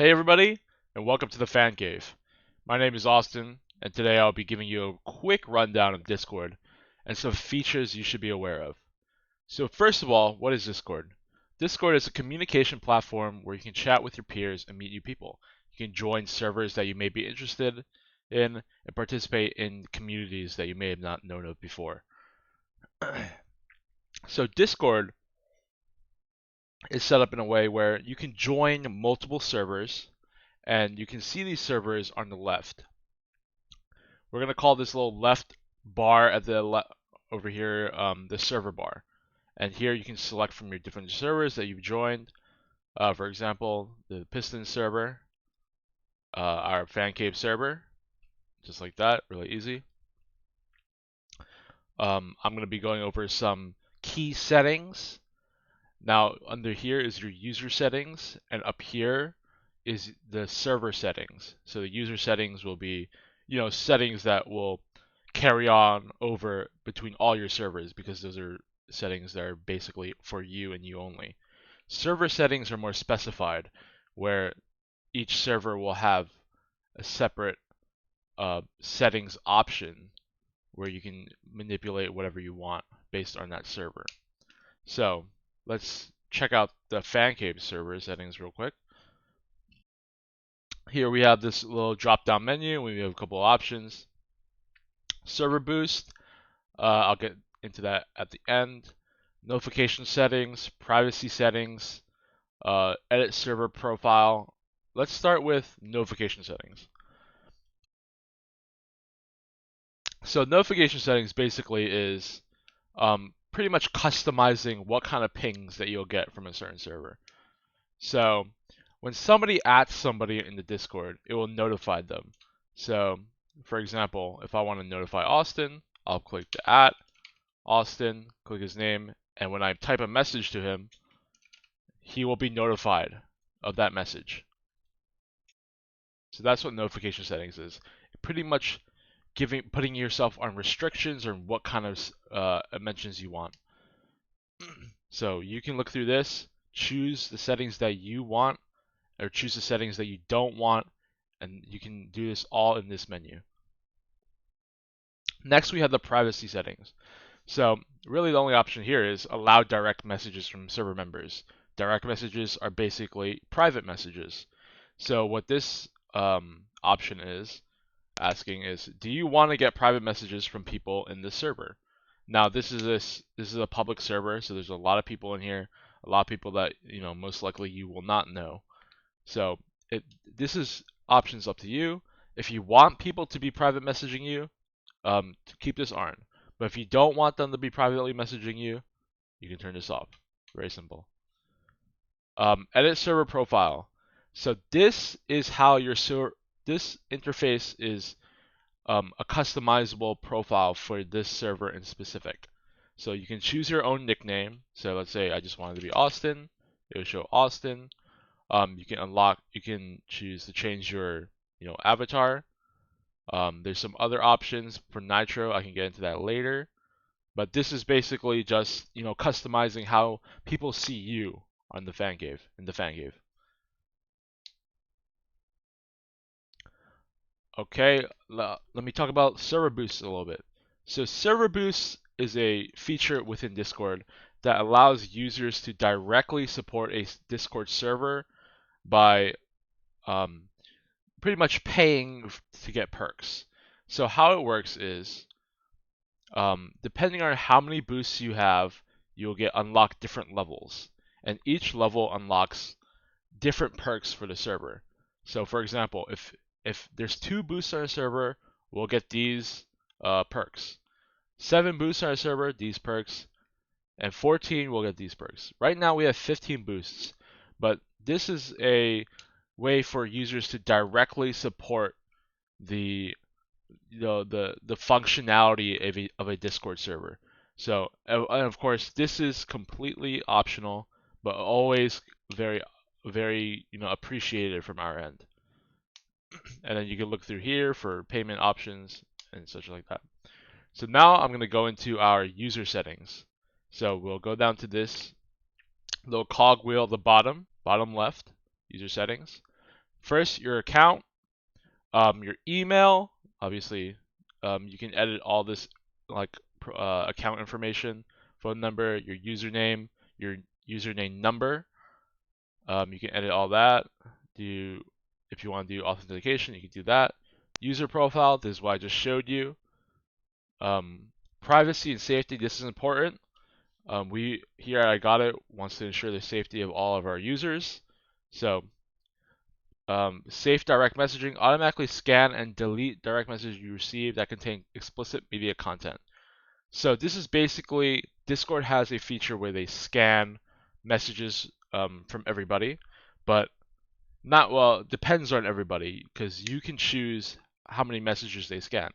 Hey everybody, and welcome to the Fan Cave. My name is Austin, and today I'll be giving you a quick rundown of Discord and some features you should be aware of. So first of all, what is Discord? Discord is a communication platform where you can chat with your peers and meet new people. You can join servers that you may be interested in and participate in communities that you may have not known of before. So Discord is set up in a way where you can join multiple servers and you can see these servers on the left. We're going to call this little left bar at the over here the server bar. And here you can select from your different servers that you've joined. For example, the Piston server, our Fan Cave server, just like that, really easy. I'm going to be going over some key settings. Now, under here is your user settings, and up here is the server settings. So the user settings will be, settings that will carry on over between all your servers because those are settings that are basically for you and you only. Server settings are more specified, where each server will have a separate settings option where you can manipulate whatever you want based on that server. So let's check out the Fan Cave server settings real quick. Here we have this little drop down menu. We have a couple of options. Server boost, I'll get into that at the end. Notification settings, privacy settings, edit server profile. Let's start with notification settings. So notification settings basically is pretty much customizing what kind of pings that you'll get from a certain server. So when somebody adds somebody in the Discord, it will notify them. So for example, if I want to notify Austin, I'll click the @ Austin, click his name, and when I type a message to him, he will be notified of that message. So that's what notification settings is. Pretty much putting yourself on restrictions or what kind of mentions you want. So you can look through this, choose the settings that you want, or choose the settings that you don't want, and you can do this all in this menu. Next, we have the privacy settings. So really the only option here is allow direct messages from server members. Direct messages are basically private messages. So what this option is asking is, do you want to get private messages from people in this server? Now this is a public server, so there's a lot of people in here, a lot of people that most likely you will not know. So this is options up to you. If you want people to be private messaging you, to keep this on. But if you don't want them to be privately messaging you, you can turn this off. Very simple. Edit server profile. So this is how your this interface is a customizable profile for this server in specific. So you can choose your own nickname. So let's say I just wanted to be Austin. It will show Austin. You can choose to change your avatar. There's some other options for Nitro. I can get into that later. But this is basically just customizing how people see you on the Fan Cave, in the Fan Cave. Okay, let me talk about server boosts a little bit. So server boosts is a feature within Discord that allows users to directly support a Discord server by pretty much paying to get perks. So how it works is, depending on how many boosts you have, you'll get unlocked different levels, and each level unlocks different perks for the server. So for example, if there's 2 boosts on a server, we'll get these perks. 7 boosts on a server, these perks, and 14 will get these perks. Right now we have 15 boosts, but this is a way for users to directly support the the functionality of a Discord server. So, and of course, this is completely optional, but always very, very appreciated from our end. And then you can look through here for payment options and such like that. So now I'm going to go into our user settings. So we'll go down to this little cog wheel at the bottom left, user settings. First, your account, your email. Obviously, you can edit all this like account information, phone number, your username number. You can edit all that. If you want to do authentication, you can do that. User profile. This is what I just showed you. Um, Privacy and safety. This is important. We here at I Got It wants to ensure the safety of all of our users. So safe direct messaging, automatically scan and delete direct messages you receive that contain explicit media content. So this is basically, Discord has a feature where they scan messages from everybody, but not, well, it depends on everybody because you can choose how many messages they scan.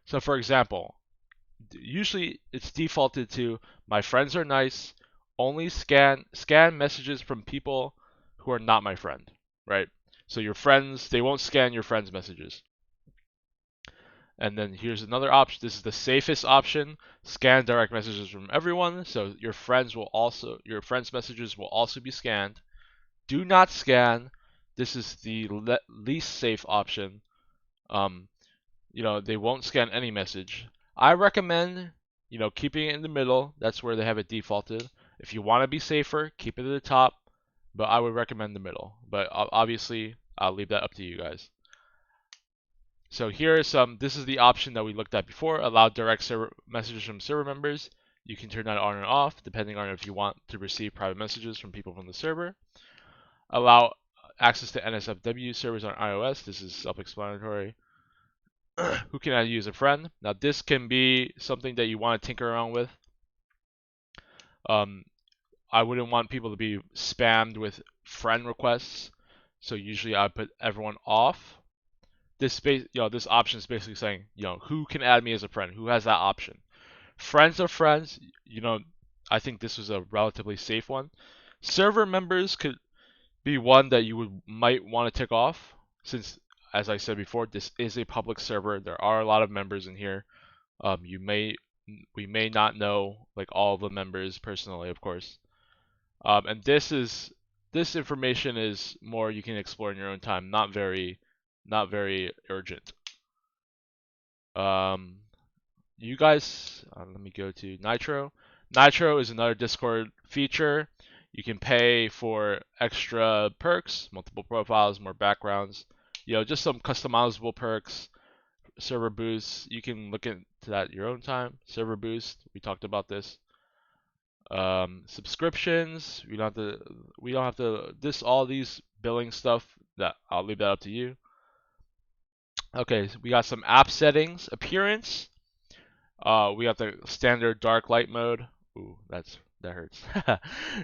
So for example, usually it's defaulted to my friends are nice, only scan messages from people who are not my friend, right? So your friends, they won't scan your friends' messages. And then here's another option. This is the safest option. Scan direct messages from everyone. So your friends messages will also be scanned. Do not scan. This is the least safe option. They won't scan any message. I recommend, keeping it in the middle. That's where they have it defaulted. If you want to be safer, keep it at the top, but I would recommend the middle. But obviously, I'll leave that up to you guys. So this is the option that we looked at before, allow direct server messages from server members. You can turn that on and off depending on if you want to receive private messages from people from the server. Allow access to NSFW servers on iOS. This is self-explanatory. Who can I use as a friend? Now this can be something that you want to tinker around with. I wouldn't want people to be spammed with friend requests, so usually I put everyone off. This option is basically saying, who can add me as a friend? Who has that option? Friends of friends, I think this was a relatively safe one. Server members could be one that you might want to tick off, since, as I said before, this is a public server. There are a lot of members in here. We may not know like all of the members personally, of course. And this information is more you can explore in your own time, not very urgent. You guys, let me go to Nitro. Nitro is another Discord feature. You can pay for extra perks, multiple profiles, more backgrounds, just some customizable perks, server boosts. You can look into that at your own time. Server boost, we talked about this. Subscriptions, we don't have to all these billing stuff, that I'll leave that up to you. Okay, so we got some app settings. Appearance, we got the standard dark light mode. Ooh, that hurts.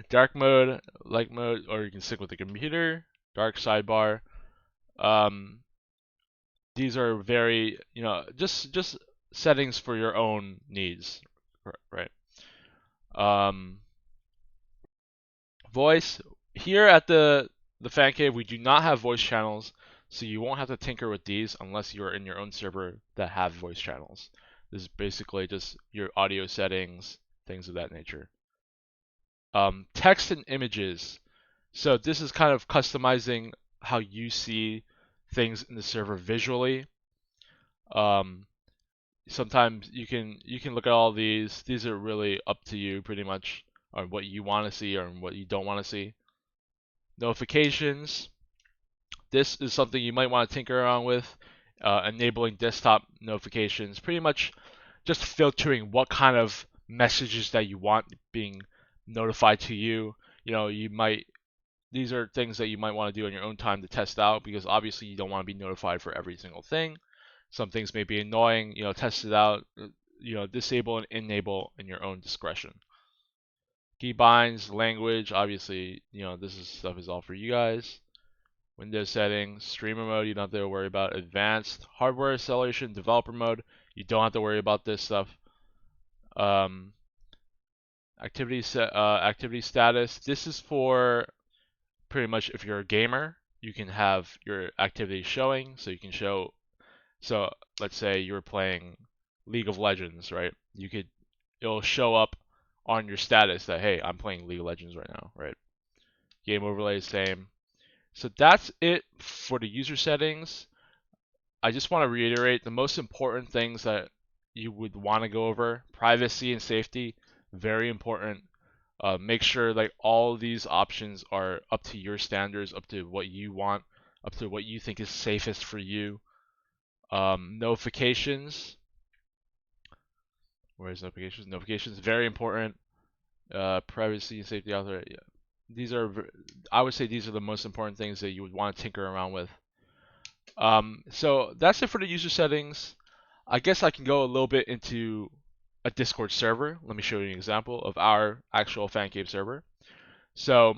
Dark mode, light mode, or you can stick with the computer. Dark sidebar. These are very, just settings for your own needs, right? Voice. Here at the fan cave, we do not have voice channels, so you won't have to tinker with these unless you're in your own server that have voice channels. This is basically just your audio settings, things of that nature. Text and images. So this is kind of customizing how you see things in the server visually. Sometimes you can look at all these. These are really up to you pretty much on what you want to see or what you don't want to see. Notifications. This is something you might want to tinker around with. Enabling desktop notifications. Pretty much just filtering what kind of messages that you want being notified to you. These are things that you might want to do on your own time to test out, because obviously you don't want to be notified for every single thing. Some things may be annoying, test it out, disable and enable in your own discretion. Keybinds, language, obviously, this stuff is all for you guys. Windows settings, streamer mode, you don't have to worry about. Advanced hardware acceleration, developer mode, you don't have to worry about this stuff. Activity status, this is for pretty much if you're a gamer, you can have your activity showing, so you can show. So let's say you're playing League of Legends, right? It'll show up on your status that, hey, I'm playing League of Legends right now, right? Game overlay, same. So that's it for the user settings. I just want to reiterate the most important things that you would want to go over: privacy and safety, very important. Make sure like all these options are up to your standards, up to what you want, up to what you think is safest for you. Notifications. Where's notifications? Notifications, very important. Privacy and safety out there. Yeah. These are, I would say, these are the most important things that you would want to tinker around with. So that's it for the user settings. I guess I can go a little bit into a Discord server. Let me show you an example of our actual fan cave server. So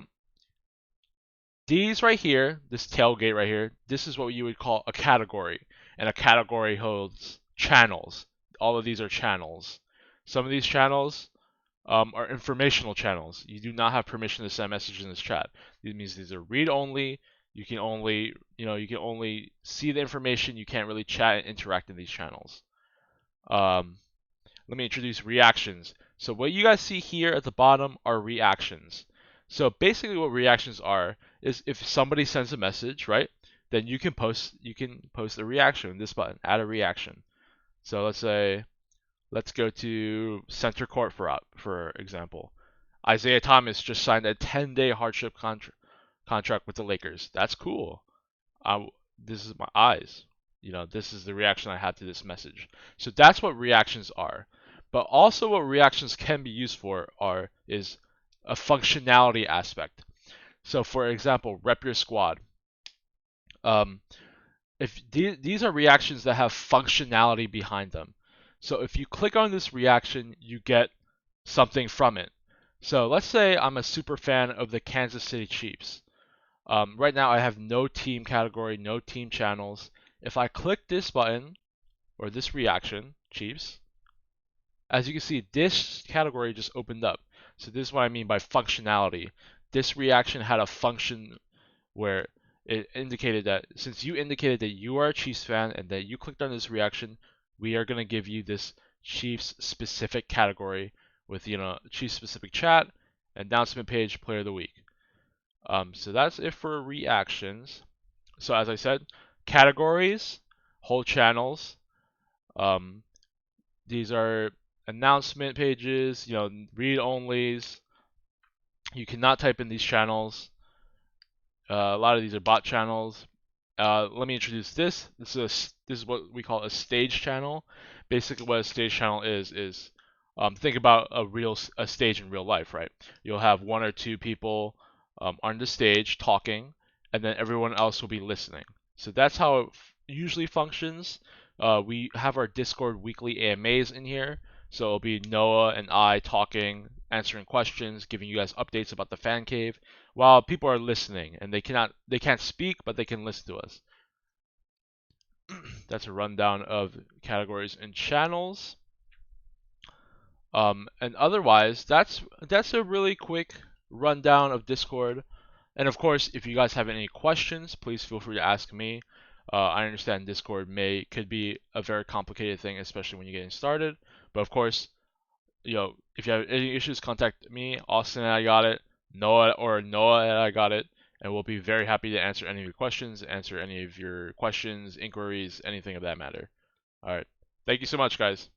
these right here, this tailgate right here, this is what you would call a category. And a category holds channels. All of these are channels. Some of these channels are informational channels. You do not have permission to send messages in this chat. This means these are read only. You can only, you can only see the information. You can't really chat and interact in these channels. Let me introduce reactions. So what you guys see here at the bottom are reactions. So basically what reactions are is if somebody sends a message, right? Then you can post a reaction in this button, add a reaction. So let's go to center court for example. Isaiah Thomas just signed a 10-day hardship contract with the Lakers. That's cool. This is my eyes. This is the reaction I had to this message. So that's what reactions are. But also what reactions can be used for is a functionality aspect. So for example, rep your squad. If these are reactions that have functionality behind them. So if you click on this reaction, you get something from it. So let's say I'm a super fan of the Kansas City Chiefs. Right now I have no team category, no team channels. If I click this button, or this reaction, Chiefs, as you can see, this category just opened up. So this is what I mean by functionality. This reaction had a function where it indicated that since you indicated that you are a Chiefs fan and that you clicked on this reaction, we are going to give you this Chiefs specific category with, Chiefs specific chat, announcement page, player of the week. So that's it for reactions. So as I said, categories, whole channels. These are announcement pages, read onlys. You cannot type in these channels. A lot of these are bot channels. Let me introduce this. This is what we call a stage channel. Basically, what a stage channel is think about a stage in real life, right? You'll have one or two people on the stage talking, and then everyone else will be listening. So that's how it usually functions. We have our Discord weekly AMAs in here. So it'll be Noah and I talking, answering questions, giving you guys updates about the fan cave, while people are listening, and they can't speak, but they can listen to us. That's a rundown of categories and channels. And otherwise, that's a really quick rundown of Discord. And of course, if you guys have any questions, please feel free to ask me. I understand Discord could be a very complicated thing, especially when you're getting started. But of course, if you have any issues, contact me, Austin, and I got it, Noah and I got it, and we'll be very happy to answer any of your questions, inquiries, anything of that matter. All right. Thank you so much, guys.